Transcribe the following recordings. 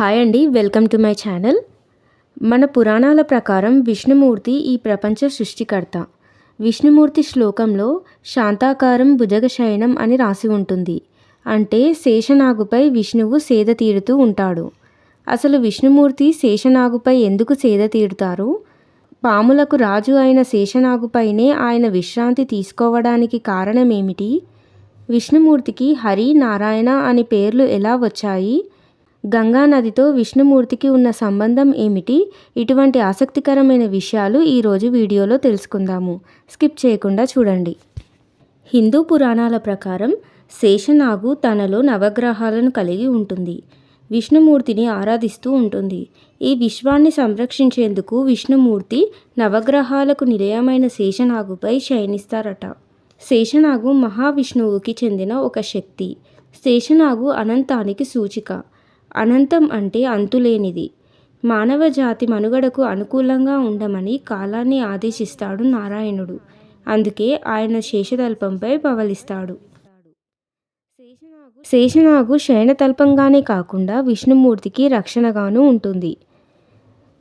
Hi అండి, welcome to my channel. మన పురాణాల ప్రకారం విష్ణుమూర్తి ఈ ప్రపంచ సృష్టికర్త. విష్ణుమూర్తి శ్లోకంలో శాంతాకారం భుజగశయనం అని రాసి ఉంటుంది. అంటే శేషనాగుపై విష్ణువు సేద తీరుతూ ఉంటాడు. అసలు విష్ణుమూర్తి శేషనాగుపై ఎందుకు సేద తీరుతారు? పాములకు రాజు అయిన శేషనాగుపైనే ఆయన విశ్రాంతి తీసుకోవడానికి కారణమేమిటి? విష్ణుమూర్తికి హరి, నారాయణ అని పేర్లు ఎలా వచ్చాయి? గంగా నదితో విష్ణుమూర్తికి ఉన్న సంబంధం ఏమిటి? ఇటువంటి ఆసక్తికరమైన విషయాలు ఈరోజు వీడియోలో తెలుసుకుందాము. స్కిప్ చేయకుండా చూడండి. హిందూ పురాణాల ప్రకారం శేషనాగు తనలో నవగ్రహాలను కలిగి ఉంటుంది. విష్ణుమూర్తిని ఆరాధిస్తూ ఉంటుంది. ఈ విశ్వాన్ని సంరక్షించేందుకు విష్ణుమూర్తి నవగ్రహాలకు నిలయమైన శేషనాగుపై శయనిస్తారట. శేషనాగు మహావిష్ణువుకి చెందిన ఒక శక్తి. శేషనాగు అనంతానికి సూచిక. అనంతం అంటే అంతులేనిది. మానవ జాతి మనుగడకు అనుకూలంగా ఉండమని కాలాన్ని ఆదేశిస్తాడు నారాయణుడు. అందుకే ఆయన శేషతల్పంపై పవలిస్తాడు. శేషనాగు శయనతల్పంగానే కాకుండా విష్ణుమూర్తికి రక్షణగాను ఉంటుంది.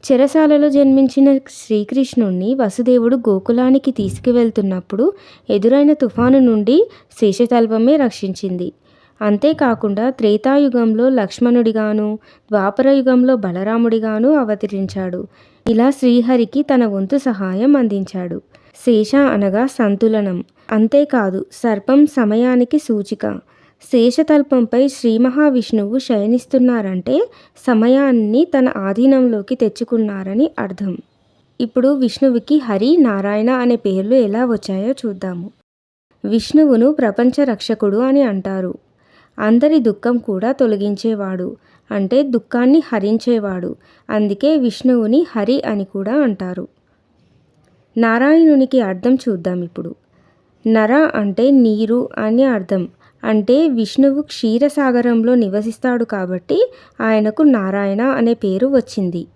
చెరసాలలో జన్మించిన శ్రీకృష్ణుణ్ణి వసుదేవుడు గోకులానికి తీసుకువెళ్తున్నప్పుడు ఎదురైన తుఫాను నుండి శేషతల్పమే రక్షించింది. అంతేకాకుండా త్రేతాయుగంలో లక్ష్మణుడిగాను, ద్వాపరయుగంలో బలరాముడిగాను అవతరించాడు. ఇలా శ్రీహరికి తన వంతు సహాయం అందించాడు. శేష అనగా సంతులనం. అంతేకాదు, సర్పం సమయానికి సూచిక. శేషతల్పంపై శ్రీ మహావిష్ణువు శయనిస్తున్నారంటే సమయాన్ని తన ఆధీనంలోకి తెచ్చుకున్నారని అర్థం. ఇప్పుడు విష్ణువుకి హరి, నారాయణ అనే పేర్లు ఎలా వచ్చాయో చూద్దాము. విష్ణువును ప్రపంచ రక్షకుడు అని అంటారు. అందరి దుఃఖం కూడా తొలగించేవాడు, అంటే దుఃఖాన్ని హరించేవాడు. అందుకే విష్ణువుని హరి అని కూడా అంటారు. నారాయణునికి అర్థం చూద్దాం ఇప్పుడు. నర అంటే నీరు అని అర్థం. అంటే విష్ణువు క్షీరసాగరంలో నివసిస్తాడు కాబట్టి ఆయనకు నారాయణ అనే పేరు వచ్చింది.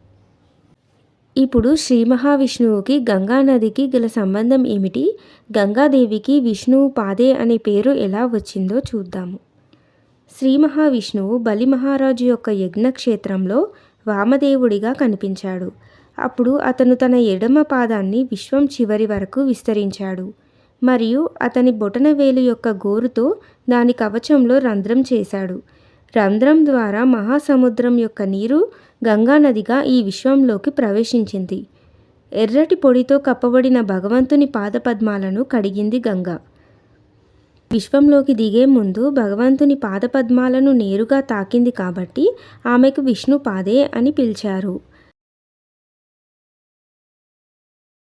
ఇప్పుడు శ్రీ మహావిష్ణువుకి గంగా నదికి గల సంబంధం ఏమిటి? గంగాదేవికి విష్ణువు పాదే అనే పేరు ఎలా వచ్చిందో చూద్దాము. శ్రీ మహావిష్ణువు బలి మహారాజు యొక్క యజ్ఞక్షేత్రంలో వామదేవుడిగా కనిపించాడు. అప్పుడు అతను తన ఎడమ పాదాన్ని విశ్వం చివరి వరకు విస్తరించాడు మరియు అతని బొటనవేలు యొక్క గోరుతో దాని కవచంలో రంధ్రం చేశాడు. రంధ్రం ద్వారా మహాసముద్రం యొక్క నీరు గంగానదిగా ఈ విశ్వంలోకి ప్రవేశించింది. ఎర్రటి పొడితో కప్పబడిన భగవంతుని పాదపద్మాలను కడిగింది గంగ. విశ్వంలోకి దిగే ముందు భగవంతుని పాదపద్మాలను నేరుగా తాకింది కాబట్టి ఆమెకు విష్ణుపాదే అని పిలిచారు.